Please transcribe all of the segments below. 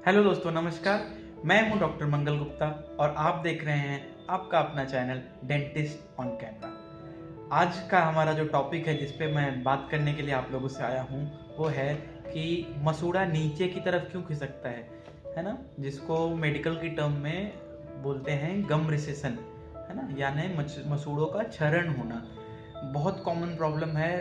Hello दोस्तों, नमस्कार। मैं हूं डॉक्टर मंगल गुप्ता और आप देख रहे हैं आपका अपना चैनल डेंटिस्ट ऑन कैमरा। आज का हमारा जो टॉपिक है जिस पे मैं बात करने के लिए आप लोगों से आया हूं वो है कि मसूड़ा नीचे की तरफ क्यों खिसकता है ना, जिसको मेडिकल की टर्म में बोलते हैं गम रिसेशन, है ना, यानी मसूड़ों का क्षरण होना। बहुत कॉमन प्रॉब्लम है।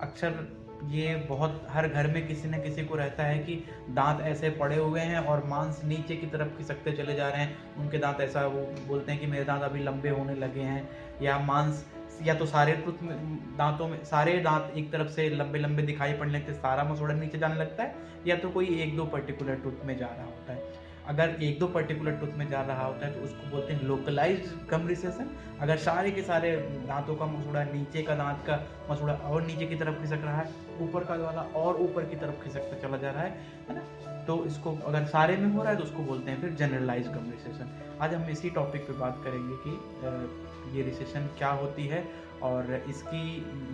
अक्सर ये बहुत हर घर में किसी न किसी को रहता है कि दांत ऐसे पड़े हुए हैं और मांस नीचे की तरफ खिसकते चले जा रहे हैं। उनके दांत ऐसा, वो बोलते हैं कि मेरे दांत अभी लंबे होने लगे हैं, या मांस, या तो सारे टूथ में, दांतों में सारे दांत एक तरफ से लंबे लंबे दिखाई पड़ने लगते, सारा मसूड़ा नीचे जाने लगता है, या तो कोई एक दो पर्टिकुलर टूथ में जा रहा होता है। अगर एक दो पर्टिकुलर टूथ में जा रहा होता है तो उसको बोलते हैं लोकलाइज्ड गम रिसेशन। अगर सारे के सारे दांतों का मसूड़ा, नीचे का दांत का मसूड़ा और नीचे की तरफ खिसक रहा है, ऊपर का वाला और ऊपर की तरफ खिसकता चला जा रहा है ना, तो इसको अगर सारे में हो रहा है तो उसको बोलते हैं फिर जनरलाइज गम रिसेशन। आज हम इसी टॉपिक पे बात करेंगे कि ये रिसेशन क्या होती है और इसकी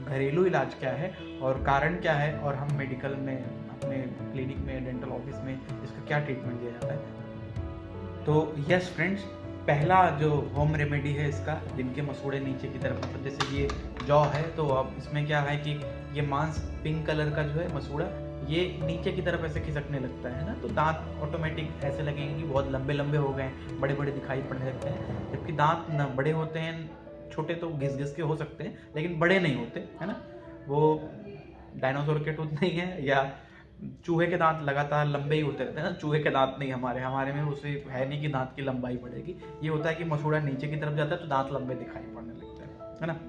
घरेलू इलाज क्या है और कारण क्या है, और हम मेडिकल में अपने क्लिनिक में, डेंटल ऑफिस में इसका क्या ट्रीटमेंट दिया जाता है। तो यस फ्रेंड्स, पहला जो होम रेमेडी है इसका, जिनके मसूड़े नीचे की तरफ, मतलब जैसे ये जॉ है तो अब इसमें क्या है कि ये मांस पिंक कलर का जो है मसूड़ा, ये नीचे की तरफ ऐसे खिसकने लगता है ना, तो दांत ऑटोमेटिक ऐसे लगेंगे कि बहुत लंबे लंबे हो गए, बड़े बड़े दिखाई पड़ने लगते हैं। जबकि दांत न बड़े होते हैं, छोटे तो घिस घिस के हो सकते हैं लेकिन बड़े नहीं होते, है ना। वो डायनासोर के टूथ नहीं है, या चूहे के दांत लगातार लंबे ही होते रहते हैं ना। चूहे के दांत नहीं, हमारे में उसे है नहीं कि दांत की लंबाई बढ़ेगी। ये होता है कि मसूड़ा नीचे की तरफ जाता है तो दांत लंबे दिखाई पड़ने लगते हैं, है ना।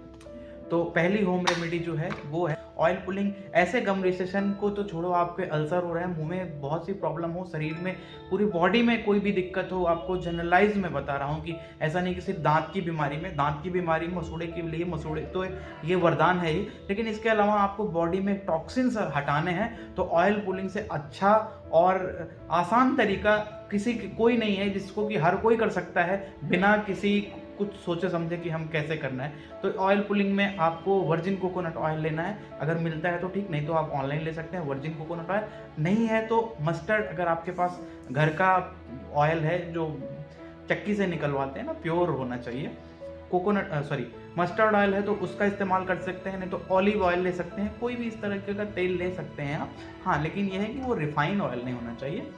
तो पहली होम रेमेडी जो है वो है ऑयल पुलिंग। ऐसे गम रिसेशन को तो छोड़ो, आपके अल्सर हो रहा है, मुंह में बहुत सी प्रॉब्लम हो, शरीर में, पूरी बॉडी में कोई भी दिक्कत हो, आपको जनरलाइज में बता रहा हूँ कि ऐसा नहीं कि सिर्फ दांत की बीमारी में, दांत की बीमारी मसूड़े के लिए, मसूड़े तो ये वरदान है ही, लेकिन इसके अलावा आपको बॉडी में टॉक्सिन्स हटाने हैं तो ऑयल पुलिंग से अच्छा और आसान तरीका कोई नहीं है, जिसको कि हर कोई कर सकता है बिना किसी कुछ सोचे समझे कि हम कैसे करना है। तो ऑयल पुलिंग में आपको वर्जिन कोकोनट ऑयल लेना है, अगर मिलता है तो ठीक, नहीं तो आप ऑनलाइन ले सकते हैं वर्जिन कोकोनट ऑयल। नहीं है तो मस्टर्ड, अगर आपके पास घर का ऑयल है जो चक्की से निकलवाते हैं ना, प्योर होना चाहिए, मस्टर्ड ऑयल है तो उसका इस्तेमाल कर सकते हैं, नहीं तो ऑलिव ऑयल ले सकते हैं, कोई भी इस तरह का तेल ले सकते हैं आप। हाँ, लेकिन यह है कि वो रिफाइंड ऑयल नहीं होना चाहिए,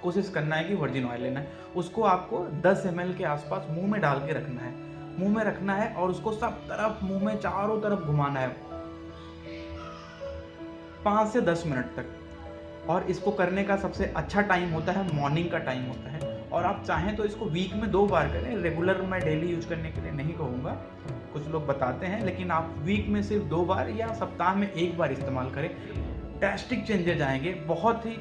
कोशिश करना है कि वर्जिन ऑयल लेना है। उसको आपको 10 ml के आसपास मुंह में डाल के रखना है, मुंह में रखना है और उसको सब तरफ, मुंह में चारों तरफ घुमाना है 5 से 10 मिनट तक। और इसको करने का सबसे अच्छा टाइम होता है मॉर्निंग का टाइम होता है, और आप चाहें तो इसको वीक में 2 बार करें। रेगुलर मैं डेली यूज करने के लिए नहीं कहूँगा, कुछ लोग बताते हैं, लेकिन आप वीक में सिर्फ 2 बार या सप्ताह में 1 बार इस्तेमाल करें। ड्रास्टिक चेंजेस आएंगे, बहुत ही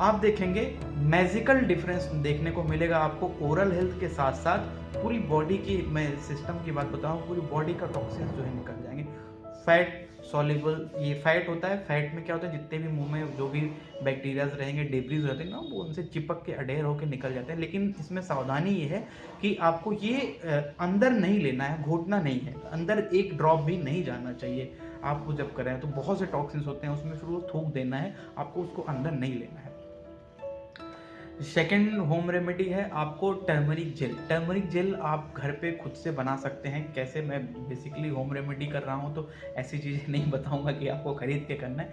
आप देखेंगे मैजिकल डिफरेंस देखने को मिलेगा आपको। ओरल हेल्थ के साथ साथ पूरी बॉडी की, मैं सिस्टम की बात बताऊं, पूरी बॉडी का टॉक्सिन जो है निकल जाएंगे। फैट सॉल्युबल, ये फैट होता है, फैट में क्या होता है, जितने भी मुंह में जो भी बैक्टीरियाज रहेंगे, डेब्रीज रहते हैं ना, वो उनसे चिपक के अडेयर होकर निकल जाते हैं। लेकिन इसमें सावधानी ये है कि आपको ये अंदर नहीं लेना है, घोटना नहीं है, अंदर एक ड्रॉप भी नहीं जाना चाहिए। आपको जब करें तो बहुत से टॉक्सिन्स होते हैं उसमें, फिर वो थूक देना है, आपको उसको अंदर नहीं लेना है। सेकेंड होम रेमेडी है आपको टर्मरिक जेल। टर्मरिक जेल आप घर पे खुद से बना सकते हैं। कैसे, मैं बेसिकली होम रेमेडी कर रहा हूँ तो ऐसी चीज़ें नहीं बताऊँगा कि आपको खरीद के करना है।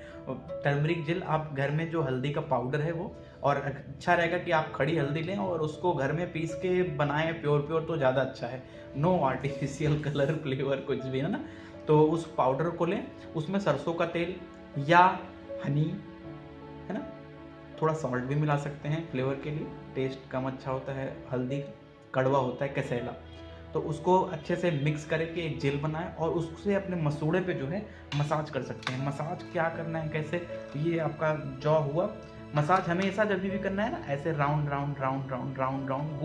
टर्मरिक जेल आप घर में, जो हल्दी का पाउडर है वो, और अच्छा रहेगा कि आप खड़ी हल्दी लें और उसको घर में पीस के बनाएं, प्योर तो ज़्यादा अच्छा है। नो आर्टिफिशियल कलर, फ्लेवर, कुछ भी, है ना। तो उस पाउडर को लें, उसमें सरसों का तेल या हनी, है ना, थोड़ा सॉल्ट भी मिला सकते हैं फ्लेवर के लिए, टेस्ट कम अच्छा होता है, हल्दी कड़वा होता है, कसैला। तो उसको अच्छे से मिक्स करके एक जेल बनाएं और उससे अपने मसूड़े पे जो है मसाज कर सकते हैं। मसाज क्या करना है, कैसे, ये आपका जॉ हुआ, मसाज हमेशा जब भी करना है ना, ऐसे round round round round round round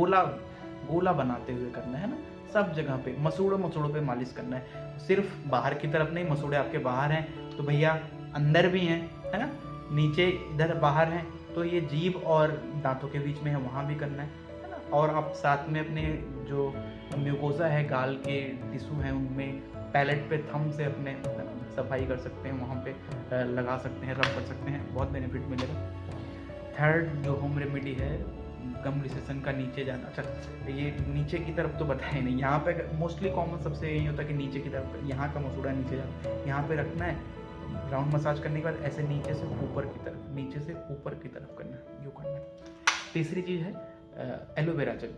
गोला बनाते हुए करना है ना, सब जगह पे मसूड़ों पे मालिश करना है। सिर्फ बाहर की तरफ नहीं, मसूड़े आपके बाहर हैं तो भैया अंदर भी हैं, है ना, नीचे इधर बाहर हैं तो ये जीभ और दांतों के बीच में है, वहाँ भी करना है ना। और आप साथ में अपने जो म्यूकोसा है, गाल के टिश्यू हैं, उनमें पैलेट पे थंब से अपने सफाई कर सकते हैं, वहाँ पे लगा सकते हैं, रब कर सकते हैं, बहुत बेनिफिट मिलेगा। थर्ड जो होम रेमेडी है गम रिसेशन का नीचे जाना। अच्छा, ये नीचे की तरफ तो बताया नहीं, यहाँ पे मोस्टली कॉमन सबसे यही होता है कि नीचे की तरफ, यहाँ का मसूड़ा नीचे जाना, यहाँ पे रखना है, राउंड मसाज करने के बाद ऐसे नीचे से ऊपर की तरफ, नीचे से ऊपर की तरफ करना है, यूँ करना है। तीसरी चीज़ है एलोवेरा जेल।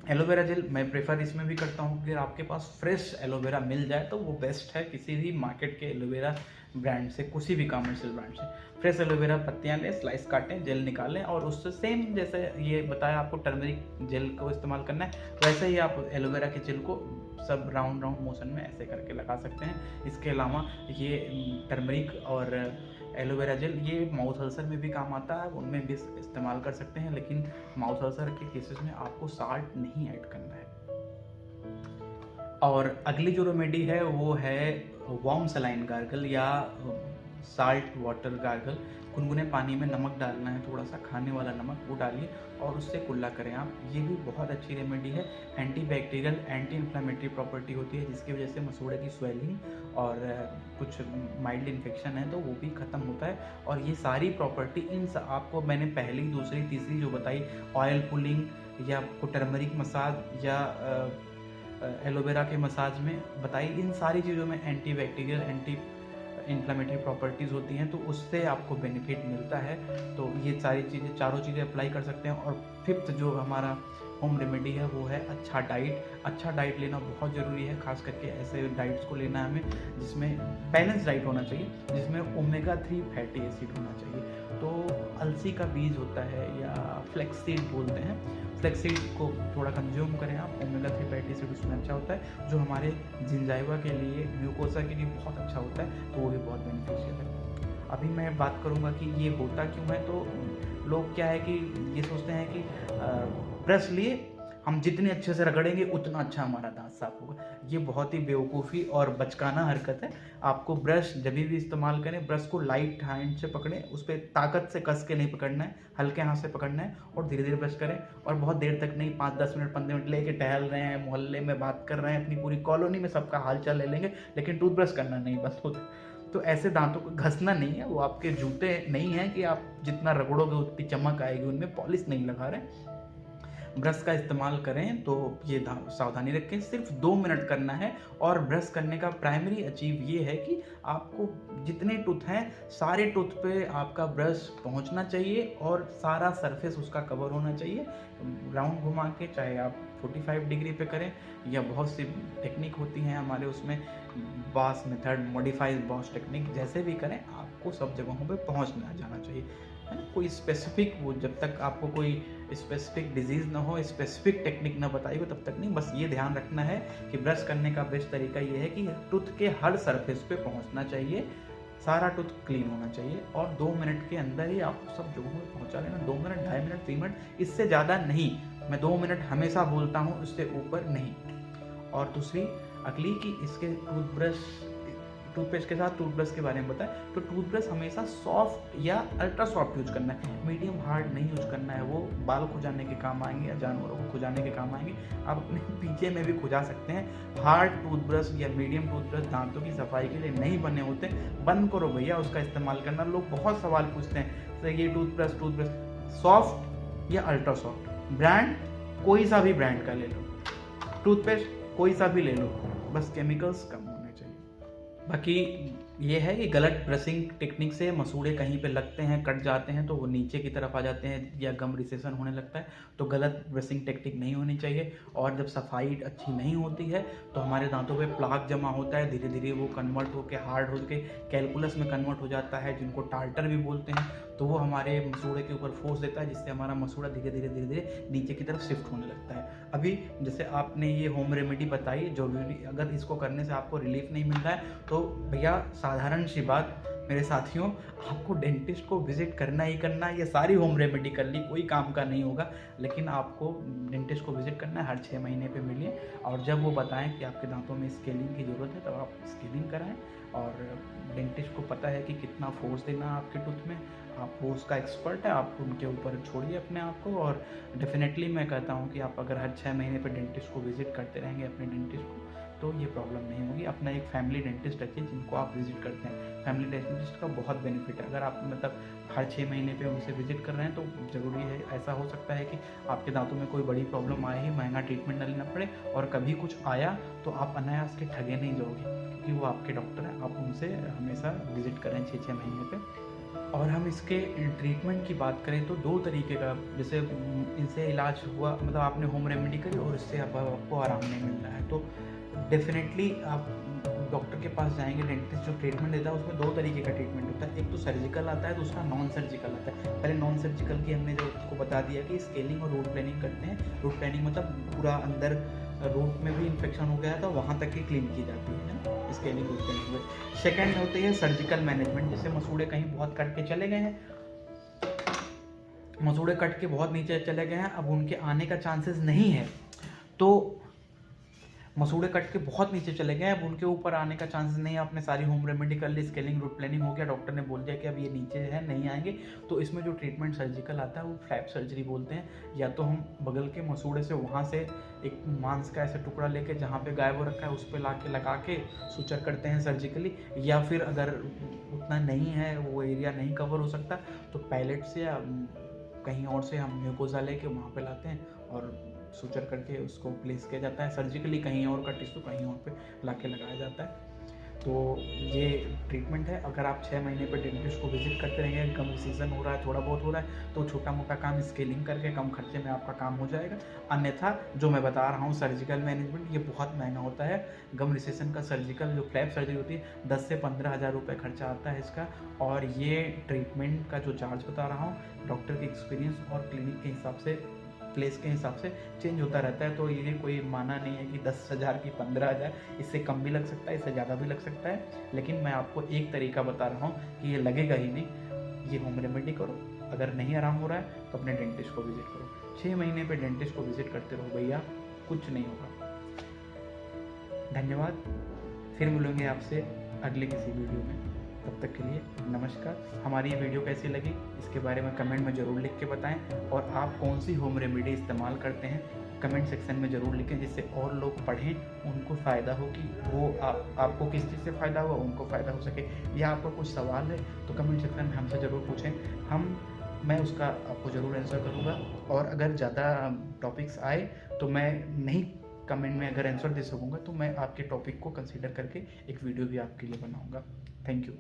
एलोवेरा जेल मैं प्रेफर इसमें भी करता हूँ कि आपके पास फ्रेश एलोवेरा मिल जाए तो वो बेस्ट है, किसी भी मार्केट के एलोवेरा ब्रांड से, किसी भी कमर्शियल ब्रांड से फ्रेश एलोवेरा पत्तियाँ लें, स्लाइस काटें, जेल निकालें और उससे सेम जैसे ये बताया आपको टर्मरिक जेल को इस्तेमाल करना है, वैसे ही आप एलोवेरा के जेल को सब राउंड मोशन में ऐसे करके लगा सकते हैं। इसके अलावा ये टर्मरिक और एलोवेरा जेल ये माउथ अल्सर में भी काम आता है, उनमें भी इस्तेमाल कर सकते हैं, लेकिन माउथ अल्सर के केसेस में आपको साल्ट नहीं ऐड करना है। और अगली जो रेमेडी है वो है वार्म सलाइन गार्गल या साल्ट वाटर गार्गल। गुनगुने पानी में नमक डालना है, थोड़ा सा खाने वाला नमक, वो डालिए और उससे कुल्ला करें आप। ये भी बहुत अच्छी रेमेडी है, anti bacterial anti inflammatory property होती है, जिसकी वजह से मसूड़े की स्वेलिंग और कुछ माइल्ड इन्फेक्शन है तो वो भी ख़त्म होता है। और ये सारी प्रॉपर्टी आपको मैंने पहली, दूसरी, तीसरी जो बताई, ऑयल पुलिंग या टर्मरिक मसाज या एलोवेरा के मसाज में बताई, इन सारी चीज़ों में anti bacterial anti inflammatory properties होती हैं, तो उससे आपको बेनिफिट मिलता है। तो ये सारी चीज़ें, चारों चीज़ें अप्लाई कर सकते हैं। और फिफ्थ जो हमारा होम रेमेडी है वो है अच्छा डाइट। अच्छा डाइट लेना बहुत ज़रूरी है, खास करके ऐसे डाइट्स को लेना है हमें जिसमें बैलेंस डाइट होना चाहिए, जिसमें ओमेगा 3 फैटी एसिड होना चाहिए। तो अलसी का बीज होता है या फ्लैक्ससीड बोलते हैं, फ्लैक्ससीड को थोड़ा कंज्यूम करें आप, ओमेगा 3 फैटी एसिड उसमें अच्छा होता है, जो हमारे जिंजाइवा के लिए, म्यूकोसा के लिए बहुत अच्छा होता है, तो वो भी बहुत बेनिफिशियल है। अभी मैं बात करूँगा कि ये होता क्यों है। तो लोग क्या है कि ये सोचते हैं कि ब्रश लिए हम जितने अच्छे से रगड़ेंगे उतना अच्छा हमारा दांत साफ होगा। ये बहुत ही बेवकूफ़ी और बचकाना हरकत है। आपको ब्रश जब भी इस्तेमाल करें, ब्रश को लाइट हैंड से पकड़ें, उस पर ताकत से कस के नहीं पकड़ना है, हल्के हाथ से पकड़ना है और धीरे धीरे ब्रश करें। और बहुत देर तक नहीं, 5-10 मिनट 15 मिनट लेके टहल रहे हैं, मोहल्ले में बात कर रहे हैं, अपनी पूरी कॉलोनी में सबका हाल चाल ले लेंगे, लेकिन टूथब्रश करना नहीं बंद होता। तो ऐसे दांतों को घसना नहीं है, वो आपके जूते नहीं हैं कि आप जितना रगड़ोगे उतनी चमक आएगी, उनमें पॉलिश नहीं लगा रहे। ब्रश का इस्तेमाल करें तो ये सावधानी रखें, सिर्फ 2 मिनट करना है। और ब्रश करने का प्राइमरी अचीव ये है कि आपको जितने टूथ हैं सारे टूथ पे आपका ब्रश पहुंचना चाहिए और सारा सरफेस उसका कवर होना चाहिए। राउंड घुमा के, चाहे आप 45 डिग्री पे करें या बहुत सी टेक्निक होती हैं हमारे उसमें, boss method, modified boss technique, जैसे भी करें आपको सब जगहों पे पहुंचना जाना चाहिए, है ना। कोई स्पेसिफिक, वो जब तक आपको कोई स्पेसिफिक डिजीज़ ना हो, स्पेसिफिक टेक्निक ना बताई हो, तब तक नहीं। बस ये ध्यान रखना है कि ब्रश करने का बेस्ट तरीका ये है कि टूथ के हर सरफेस पे पहुंचना चाहिए, सारा टूथ क्लीन होना चाहिए और 2 मिनट के अंदर ही आपको सब जगहों पे पहुंचा लेना। 2 मिनट, 2.5 मिनट, 3 मिनट, इससे ज़्यादा नहीं। मैं 2 मिनट हमेशा बोलता हूँ, इससे ऊपर नहीं। और दूसरी अगली कि इसके टूथपेस्ट के साथ टूथब्रश के बारे में बताएं, तो टूथब्रश हमेशा सॉफ्ट या अल्ट्रा सॉफ्ट यूज करना है, मीडियम हार्ड नहीं यूज करना है। वो बाल खुजाने के काम आएंगे या जानवरों को खुजाने के काम आएंगे, आप अपने पीछे में भी खुजा सकते हैं। हार्ड टूथब्रश या मीडियम टूथब्रश दांतों की सफाई के लिए नहीं बने होते, बंद करो भैया उसका इस्तेमाल करना। लोग बहुत सवाल पूछते हैं, तो ये टूथब्रश सॉफ्ट या अल्ट्रा सॉफ्ट, ब्रांड कोई सा भी ब्रांड का ले लो, टूथपेस्ट कोई सा भी ले लो, बस केमिकल्स कम होने चाहिए। बाकी ये है कि गलत ब्रशिंग टेक्निक से मसूड़े कहीं पे लगते हैं, कट जाते हैं, तो वो नीचे की तरफ आ जाते हैं या गम रिसेशन होने लगता है, तो गलत ब्रशिंग टेक्निक नहीं होनी चाहिए। और जब सफाई अच्छी नहीं होती है तो हमारे दांतों पे प्लाक जमा होता है, धीरे धीरे वो कन्वर्ट होकर हार्ड होकर कैलकुलस में कन्वर्ट हो जाता है, जिनको टार्टर भी बोलते हैं। तो वो हमारे मसूड़े के ऊपर फोर्स देता है, जिससे हमारा मसूड़ा धीरे धीरे नीचे की तरफ शिफ्ट होने लगता है। अभी जैसे आपने ये होम रेमेडी बताई, जो भी अगर इसको करने से आपको रिलीफ नहीं मिल रहा है तो भैया साधारण सी बात मेरे साथियों, आपको डेंटिस्ट को विजिट करना ही करना है। ये सारी होम रेमेडी कर ली, कोई काम का नहीं होगा, लेकिन आपको डेंटिस्ट को विजिट करना है, हर 6 महीने पे मिलिए। और जब वो बताएं कि आपके दांतों में स्केलिंग की ज़रूरत है, तब आप स्केलिंग कराएं। और डेंटिस्ट को पता है कि कितना फोर्स देना है आपके टूथ में, आप वो उसका एक्सपर्ट है, आप उनके ऊपर छोड़िए अपने आप को। और डेफिनेटली मैं कहता हूँ कि आप अगर हर 6 महीने पे डेंटिस्ट को विजिट करते रहेंगे अपने डेंटिस्ट को, तो ये प्रॉब्लम नहीं होगी। अपना एक फैमिली डेंटिस्ट रखिए जिनको आप विजिट करते हैं। फैमिली डेंटिस्ट का बहुत बेनिफिट है। अगर आप मतलब हर 6 महीने पे उनसे विजिट कर रहे हैं तो ज़रूरी है, ऐसा हो सकता है कि आपके दांतों में कोई बड़ी प्रॉब्लम आए ही महंगा ट्रीटमेंट न लेना पड़े, और कभी कुछ आया तो आप अनायास के ठगे नहीं जाओगे, क्योंकि वो आपके डॉक्टर हैं। आप उनसे हमेशा विजिट करें 6-6 महीने पे। और हम इसके ट्रीटमेंट की बात करें तो 2 तरीके का, जैसे इनसे इलाज हुआ, मतलब आपने होम रेमेडी करी और इससे अब आपको आराम नहीं मिल रहा है, तो डेफिनेटली आप डॉक्टर के पास जाएंगे। डेंटिस्ट जो ट्रीटमेंट देता है उसमें 2 तरीके का ट्रीटमेंट होता है, एक तो सर्जिकल आता है, दूसरा नॉन सर्जिकल आता है। पहले नॉन सर्जिकल की हमने जो उसको बता दिया कि स्केलिंग और रूट प्लानिंग करते हैं। रूट प्लानिंग मतलब पूरा अंदर रूट में भी इन्फेक्शन हो गया तो वहाँ तक ही क्लीन की जाती है स्केलिंग रूट प्लानिंग में। सेकेंड होती है सर्जिकल मैनेजमेंट, जैसे मसूड़े कहीं बहुत कट के चले गए हैं, मसूड़े कट के बहुत नीचे चले गए हैं, अब उनके आने का चांसेस नहीं है, तो मसूड़े कट के बहुत नीचे चले गए, अब उनके ऊपर आने का चांसेस नहीं है। आपने सारी होम रेमेडी कर ली, स्केलिंग रूट प्लानिंग हो गया, डॉक्टर ने बोल दिया कि अब ये नीचे है, नहीं आएंगे, तो इसमें जो ट्रीटमेंट सर्जिकल आता है वो फ्लैप सर्जरी बोलते हैं। या तो हम बगल के मसूड़े से वहाँ से एक मांस का ऐसा टुकड़ा लेके जहाँ पे गायब हो रखा है उस पर लगा के सुचर करते हैं सर्जिकली, या फिर अगर उतना नहीं है, वो एरिया नहीं कवर हो सकता, तो पैलेट से या कहीं और से हम म्यूकोजा लेके वहाँ पे लाते हैं और सुचर करके उसको प्लेस किया जाता है सर्जिकली। कहीं और का टिश्यू कहीं और पे लाके लगाया जाता है। तो ये ट्रीटमेंट है। अगर आप 6 महीने पे डेंटिस्ट को विजिट करते रहेंगे, कम सीजन हो रहा है, थोड़ा बहुत हो रहा है, तो छोटा मोटा काम स्केलिंग करके कम खर्चे में आपका काम हो जाएगा। अन्यथा जो मैं बता रहा हूँ सर्जिकल मैनेजमेंट, ये बहुत महंगा होता है। गम रिसेशन का सर्जिकल जो फ्लैप सर्जरी होती है 10 से 15 हज़ार रुपये खर्चा आता है इसका। और ये ट्रीटमेंट का जो चार्ज बता रहा हूँ डॉक्टर के एक्सपीरियंस और क्लिनिक के हिसाब से, प्लेस के हिसाब से चेंज होता रहता है। तो ये कोई माना नहीं है कि 10,000 की 15,000, इससे कम भी लग सकता है, इससे ज़्यादा भी लग सकता है। लेकिन मैं आपको एक तरीका बता रहा हूँ कि ये लगेगा ही नहीं। ये होम रेमेडी करो, अगर नहीं आराम हो रहा है तो अपने डेंटिस्ट को विजिट करो। 6 महीने पे डेंटिस्ट को विजिट करते रहो भैया, कुछ नहीं होगा। धन्यवाद, फिर मिलेंगे आपसे अगले किसी वीडियो में। तब तक के लिए नमस्कार। हमारी ये वीडियो कैसी लगी इसके बारे में कमेंट में ज़रूर लिख के बताएं, और आप कौन सी होम रेमेडी इस्तेमाल करते हैं कमेंट सेक्शन में ज़रूर लिखें, जिससे और लोग पढ़ें, उनको फ़ायदा हो, कि वो आपको किस चीज़ से फ़ायदा हुआ, उनको फ़ायदा हो सके। या आपको कुछ सवाल है तो कमेंट सेक्शन में हमसे ज़रूर पूछें, मैं उसका आपको ज़रूर आंसर करूँगा। और अगर ज़्यादा टॉपिक्स आए तो मैं नहीं कमेंट में अगर आंसर दे सकूँगा तो मैं आपके टॉपिक को कंसीडर करके एक वीडियो भी आपके लिए बनाऊँगा। Thank you.